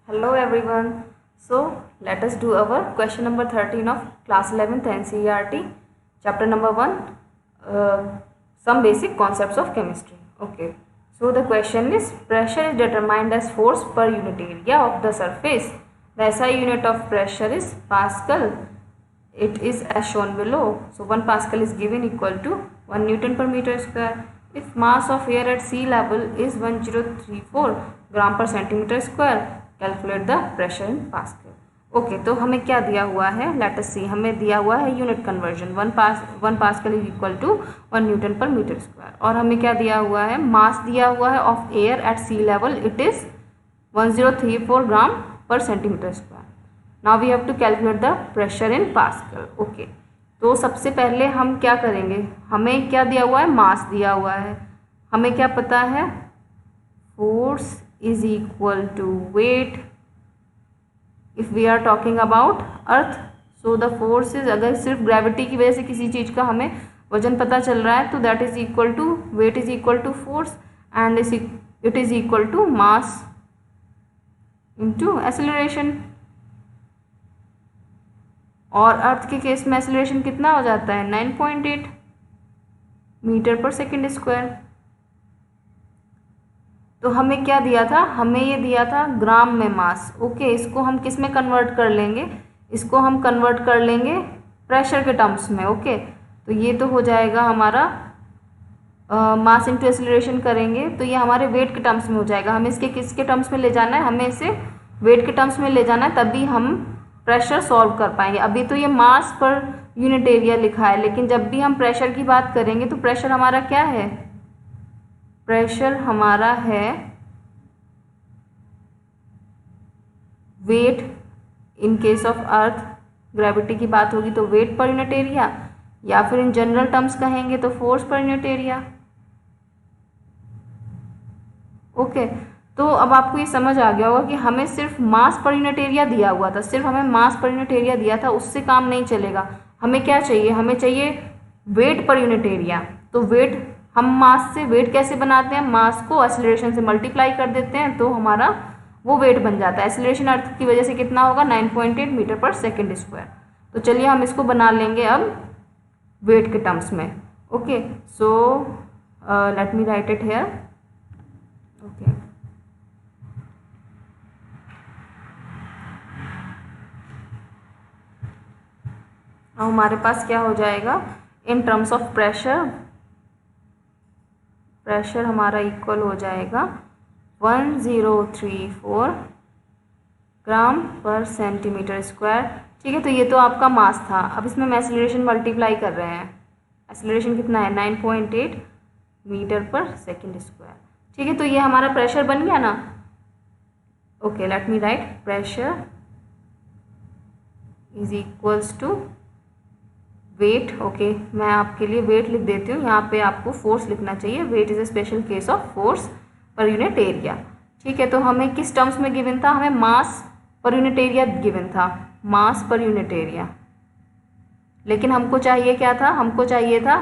Hello everyone. So let us do our question number 13 of class 11th NCERT, chapter number 1, some basic concepts of chemistry. Okay. So the question is, pressure is determined as force per unit area of the surface. The SI unit of pressure is Pascal. It is as shown below. So 1 Pascal is given equal to 1 Newton per meter square. If mass of air at sea level is 1034 gram per centimetre square, calculate the pressure in pascal. Okay, तो हमें क्या दिया हुआ है, late us सी। हमें दिया हुआ है unit conversion, 1 pascal is equal to 1 newton per metre square. और हमें क्या दिया हुआ है, मास दिया हुआ है of air at sea level, it is 1034 gram per centimetre square. Now we have to calculate the pressure in pascal. Okay, तो सबसे पहले हम क्या करेंगे, हमें क्या दिया हुआ है, मास दिया हुआ है। हमें क्या पता है, force is equal to weight if we are talking about earth. so the force is, अगर सिर्फ ग्रेविटी की वजह से किसी चीज़ का हमें वजन पता चल रहा है तो that is equal to weight is equal to force and it is equal to mass into acceleration. और अर्थ के केस में एक्सेलरेशन कितना हो जाता है, 9.8 मीटर पर सेकेंड स्क्वायर। तो हमें क्या दिया था, हमें ये दिया था ग्राम में मास। ओके, इसको हम किस में कन्वर्ट कर लेंगे, इसको हम कन्वर्ट कर लेंगे प्रेशर के टर्म्स में। ओके, तो ये तो हो जाएगा हमारा मास इंटू एक्सेलरेशन करेंगे तो ये हमारे वेट के टर्म्स में हो जाएगा। हमें इसके किसके टर्म्स में ले जाना है, हमें इसे वेट के टर्म्स में ले जाना है, तभी हम प्रेशर सॉल्व कर पाएंगे। अभी तो ये मास पर यूनिट एरिया लिखा है, लेकिन जब भी हम प्रेशर की बात करेंगे तो प्रेशर हमारा क्या है, प्रेशर हमारा है weight. In case of earth gravity की बात होगी तो वेट पर यूनिट एरिया, या फिर इन जनरल टर्म्स कहेंगे तो force per unit area. Okay, तो अब आपको ये समझ आ गया होगा कि हमें सिर्फ मास पर यूनिट एरिया दिया हुआ था, सिर्फ हमें मास पर यूनिट एरिया दिया था, उससे काम नहीं चलेगा। हमें क्या चाहिए, हमें चाहिए वेट पर यूनिट एरिया। तो वेट, हम मास से वेट कैसे बनाते हैं, मास को एक्सेलरेशन से मल्टीप्लाई कर देते हैं तो हमारा वो वेट बन जाता है। एक्सेलरेशन अर्थ की वजह से कितना होगा, 9.8 मीटर पर सेकेंड स्क्वायर। तो चलिए हम इसको बना लेंगे अब वेट के टर्म्स में। Okay, so late me right it here. Okay, अब हमारे पास क्या हो जाएगा, in terms of pressure, pressure हमारा इक्वल हो जाएगा 1034 ग्राम पर सेंटीमीटर स्क्वायर। ठीक है, तो ये तो आपका मास था। अब इसमें हम एक्सेलरेशन मल्टीप्लाई कर रहे हैं। एक्सेलरेशन कितना है, 9.8 मीटर पर सेकेंड स्क्वायर। ठीक है, तो ये हमारा प्रेशर बन गया ना। Okay, let me write, pressure is equals to weight. Okay, मैं आपके लिए वेट लिख देती हूँ, यहाँ पे आपको फोर्स लिखना चाहिए। Weight is a special case of force per unit area. ठीक है, तो हमें किस टर्म्स में गिवन था, हमें मास पर यूनिट एरिया गिवन था, मास पर यूनिट एरिया। लेकिन हमको चाहिए क्या था, हमको चाहिए था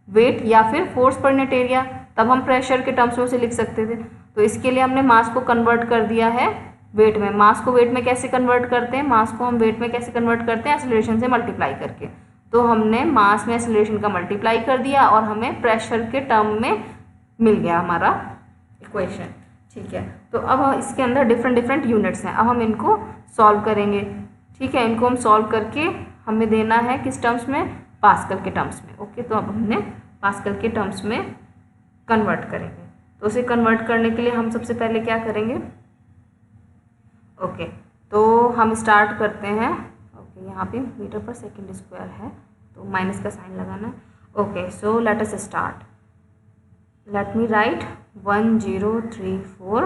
वेट या फिर फोर्स पर यूनिट एरिया, तब हम प्रेशर के टर्म्स में उसे लिख सकते थे। तो इसके लिए हमने मास को कन्वर्ट कर दिया है वेट में। मास को वेट में कैसे कन्वर्ट करते हैं, मास को हम वेट में कैसे कन्वर्ट करते हैं, एक्सेलरेशन से मल्टीप्लाई करके। तो हमने मास में एक्सेलरेशन का मल्टीप्लाई कर दिया और हमें प्रेशर के टर्म में मिल गया हमारा इक्वेशन। ठीक है, तो अब इसके अंदर डिफरेंट डिफरेंट यूनिट्स हैं, अब हम इनको सॉल्व करेंगे। ठीक है, इनको हम सॉल्व करके हमें देना है किस टर्म्स में, पास्कल के टर्म्स में। ओके, तो अब हमने पास्कल के टर्म्स में कन्वर्ट करेंगे। तो उसे कन्वर्ट करने के लिए हम सबसे पहले क्या करेंगे, ओके, तो हम स्टार्ट करते हैं। यहाँ पे मीटर पर सेकेंड स्क्वायर है तो माइनस का साइन लगाना है। Okay, so let us start. Let me write 1034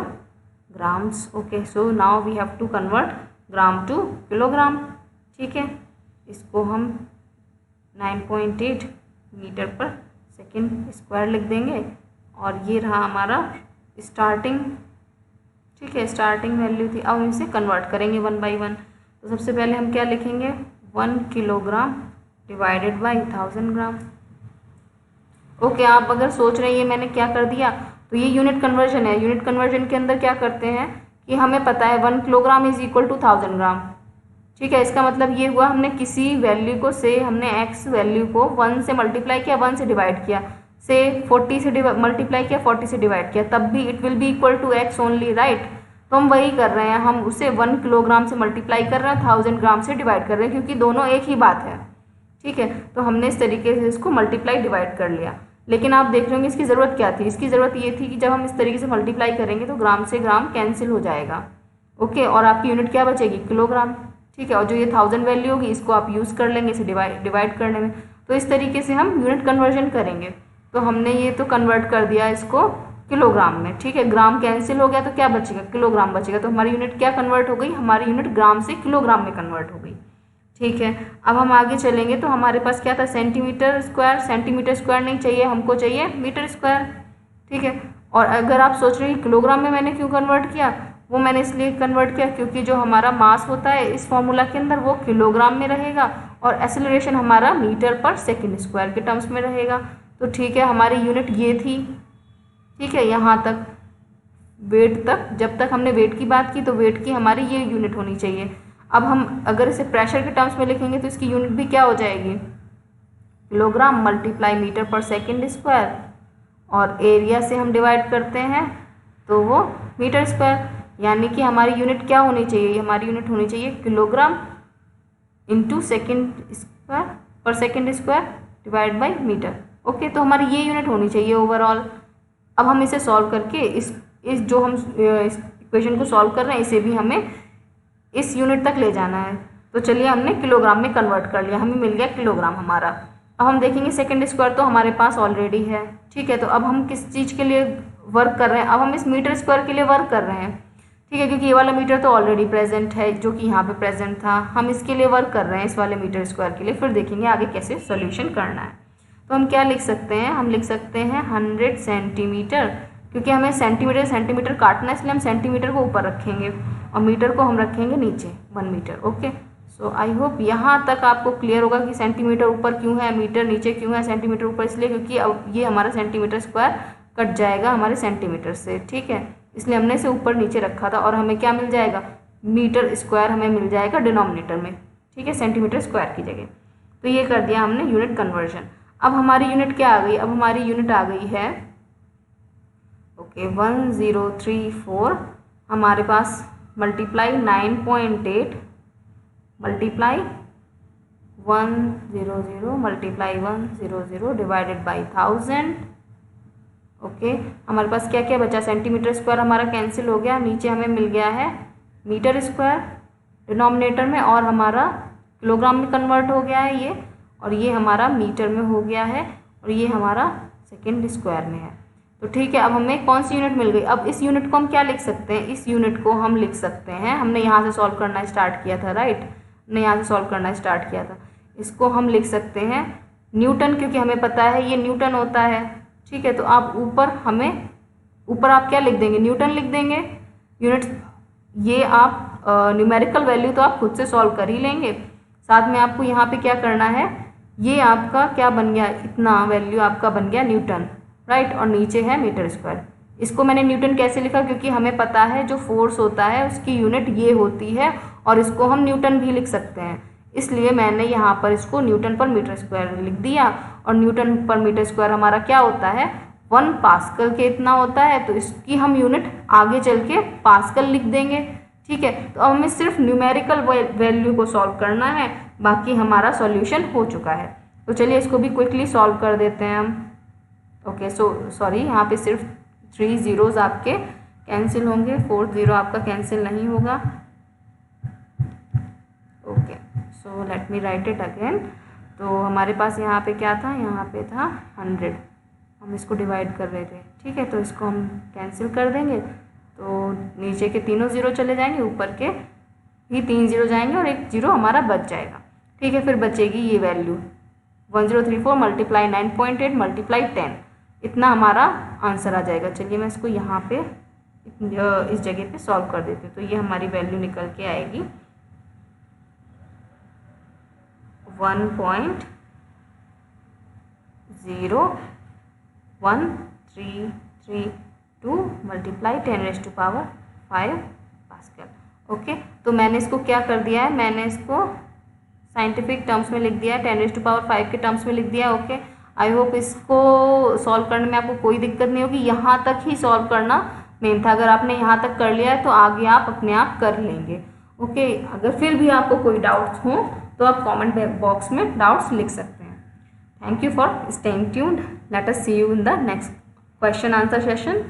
grams. Okay, so now we have to convert gram to kilogram. ठीक है, इसको हम 9.8 मीटर पर सेकेंड स्क्वायर लिख देंगे और ये रहा हमारा स्टार्टिंग। ठीक है, स्टार्टिंग वैल्यू थी। अब हम इसे कन्वर्ट करेंगे 1 बाई 1। तो सबसे पहले हम क्या लिखेंगे, 1 kilogram divided by 1000 gram. Okay, आप अगर सोच रहे हैं ये मैंने क्या कर दिया, तो ये यूनिट कन्वर्जन है। यूनिट कन्वर्जन के अंदर क्या करते हैं कि हमें पता है 1 किलोग्राम इज इक्वल टू 1000 ग्राम। ठीक है, इसका मतलब ये हुआ हमने किसी वैल्यू को से हमने x वैल्यू को 1 से मल्टीप्लाई किया, 1 से डिवाइड किया, से 40 से मल्टीप्लाई किया, 40 से डिवाइड किया, तब भी it will be equal to x only, right. तो हम वही कर रहे हैं, हम उसे 1 किलोग्राम से मल्टीप्लाई कर रहे हैं, 1000 ग्राम से डिवाइड कर रहे हैं, क्योंकि दोनों एक ही बात है। ठीक है, तो हमने इस तरीके से इसको मल्टीप्लाई डिवाइड कर लिया। लेकिन आप देख रहे होंगे इसकी ज़रूरत क्या थी। इसकी ज़रूरत ये थी कि जब हम इस तरीके से मल्टीप्लाई करेंगे तो ग्राम से ग्राम कैंसिल हो जाएगा। ओके, और आपकी यूनिट क्या बचेगी, किलोग्राम। ठीक है, और जो ये 1000 वैल्यू होगी इसको आप यूज़ कर लेंगे इसे डिवाइड करने में। तो इस तरीके से हम यूनिट कन्वर्जन करेंगे। तो हमने ये तो कन्वर्ट कर दिया इसको किलोग्राम में। ठीक है, ग्राम कैंसिल हो गया तो क्या बचेगा, किलोग्राम बचेगा। तो हमारी यूनिट क्या कन्वर्ट हो गई, हमारी यूनिट ग्राम से किलोग्राम में कन्वर्ट हो गई। ठीक है, अब हम आगे चलेंगे तो हमारे पास क्या था, सेंटीमीटर स्क्वायर नहीं चाहिए, हमको चाहिए मीटर स्क्वायर। ठीक है, और अगर आप सोच रहे हैं किलोग्राम में मैंने क्यों कन्वर्ट किया, वो मैंने इसलिए कन्वर्ट किया क्योंकि जो हमारा मास होता है इस फॉर्मूला के अंदर वो किलोग्राम में रहेगा और एक्सेलरेशन हमारा मीटर पर सेकेंड स्क्वायर के टर्म्स में रहेगा। तो ठीक है, हमारी यूनिट ये थी। ठीक है, यहाँ तक वेट तक, जब तक हमने वेट की बात की तो वेट की हमारी ये यूनिट होनी चाहिए। अब हम अगर इसे प्रेशर के टर्म्स में लिखेंगे तो इसकी यूनिट भी क्या हो जाएगी, किलोग्राम मल्टीप्लाई मीटर पर सेकेंड स्क्वायर, और एरिया से हम डिवाइड करते हैं तो वो मीटर स्क्वायर। यानी कि हमारी यूनिट क्या होनी चाहिए, हमारी यूनिट होनी चाहिए kilogram into second square per second square divide by metre. Okay, तो हमारी ये यूनिट होनी चाहिए ओवरऑल। अब हम इसे सॉल्व करके इस जो हम इस इक्वेशन को सॉल्व कर रहे हैं इसे भी हमें इस यूनिट तक ले जाना है। तो चलिए हमने किलोग्राम में कन्वर्ट कर लिया, हमें मिल गया किलोग्राम हमारा। अब हम देखेंगे सेकेंड स्क्वायर तो हमारे पास ऑलरेडी है। ठीक है, तो अब हम किस चीज़ के लिए वर्क कर रहे हैं, अब हम इस मीटर स्क्वायर के लिए वर्क कर रहे हैं। ठीक है, क्योंकि ये वाला मीटर तो ऑलरेडी प्रेजेंट है जो कि यहाँ पे प्रेजेंट था, हम इसके लिए वर्क कर रहे हैं इस वाले मीटर स्क्वायर के लिए। फिर देखेंगे आगे कैसे सोल्यूशन करना है। तो हम क्या लिख सकते हैं, हम लिख सकते हैं 100 सेंटीमीटर, क्योंकि हमें सेंटीमीटर काटना है इसलिए हम सेंटीमीटर को ऊपर रखेंगे और मीटर को हम रखेंगे नीचे 1 metre. Okay, so I hope यहाँ तक आपको क्लियर होगा कि सेंटीमीटर ऊपर क्यों है, मीटर नीचे क्यों है। सेंटीमीटर ऊपर इसलिए क्योंकि अब ये हमारा सेंटीमीटर स्क्वायर कट जाएगा हमारे सेंटीमीटर से। ठीक है, इसलिए हमने इसे ऊपर नीचे रखा था और हमें क्या मिल जाएगा, मीटर स्क्वायर हमें मिल जाएगा डिनोमिनेटर में। ठीक है, सेंटीमीटर स्क्वायर की जगह। तो ये कर दिया हमने यूनिट कन्वर्जन। अब हमारी यूनिट क्या आ गई, अब हमारी यूनिट आ गई है 1034। हमारे पास multiply 9.8 multiply 100 multiply 100 divided by 1000। Okay, हमारे पास क्या क्या बचा, सेंटीमीटर स्क्वायर हमारा कैंसिल हो गया, नीचे हमें मिल गया है मीटर स्क्वायर डिनोमिनेटर में, और हमारा किलोग्राम में कन्वर्ट हो गया है ये, और ये हमारा मीटर में हो गया है, और ये हमारा सेकेंड स्क्वायर में है। तो ठीक है, अब हमें कौन सी यूनिट मिल गई। अब इस यूनिट को हम क्या लिख सकते हैं, इस यूनिट को हम लिख सकते हैं, हमने यहाँ से सॉल्व करना स्टार्ट किया था, राइट, हमने यहाँ से सॉल्व करना स्टार्ट किया था। इसको हम लिख सकते हैं न्यूटन, क्योंकि हमें पता है ये न्यूटन होता है। ठीक है, तो आप ऊपर आप क्या लिख देंगे, न्यूटन लिख देंगे। यूनिट ये आप न्यूमेरिकल वैल्यू तो आप खुद से सॉल्व कर ही लेंगे, साथ में आपको यहाँ पे क्या करना है, ये आपका क्या बन गया, इतना वैल्यू आपका बन गया न्यूटन, राइट, और नीचे है मीटर स्क्वायर। इसको मैंने न्यूटन कैसे लिखा, क्योंकि हमें पता है जो फोर्स होता है उसकी यूनिट ये होती है, और इसको हम न्यूटन भी लिख सकते हैं, इसलिए मैंने यहाँ पर इसको न्यूटन पर मीटर स्क्वायर लिख दिया। और न्यूटन पर मीटर स्क्वायर हमारा क्या होता है, 1 पास्कल के इतना होता है, तो इसकी हम यूनिट आगे चल के पास्कल लिख देंगे। ठीक है, तो अब हमें सिर्फ न्यूमेरिकल वैल्यू को सॉल्व करना है, बाकी हमारा सॉल्यूशन हो चुका है। तो चलिए इसको भी क्विकली सॉल्व कर देते हैं हम। ओके, सॉरी, यहाँ पे सिर्फ 3 ज़ीरोज़ आपके कैंसिल होंगे, 4th ज़ीरो आपका कैंसिल नहीं होगा। Okay, so late me right it again. तो हमारे पास यहाँ पे क्या था, यहाँ पे था 100, हम इसको डिवाइड कर रहे थे। ठीक है, तो इसको हम कैंसिल कर देंगे, तो नीचे के तीनों ज़ीरो चले जाएंगे, ऊपर के भी 3 ज़ीरो जाएंगे और 1 ज़ीरो हमारा बच जाएगा। ठीक है, फिर बचेगी ये वैल्यू 1034 मल्टीप्लाई 9.8 मल्टीप्लाई 10, इतना हमारा आंसर आ जाएगा। चलिए मैं इसको यहाँ पे इस जगह पे सॉल्व कर देती हूँ। तो ये हमारी वैल्यू निकल के आएगी 1.013332 मल्टीप्लाई 10⁻⁵ पास्कल। ओके, तो मैंने इसको क्या कर दिया है, मैंने इसको साइंटिफिक टर्म्स में लिख दिया है, 10⁵ के टर्म्स में लिख दिया है। ओके, आई होप इसको सॉल्व करने में आपको कोई दिक्कत नहीं होगी। यहाँ तक ही सॉल्व करना मेन था, अगर आपने यहाँ तक कर लिया है तो आगे आप अपने आप कर लेंगे। ओके, अगर फिर भी आपको कोई डाउट्स हो तो आप कमेंट बॉक्स में डाउट्स लिख सकते हैं। Thank you for staying tuned. Let us see you in the next question answer session.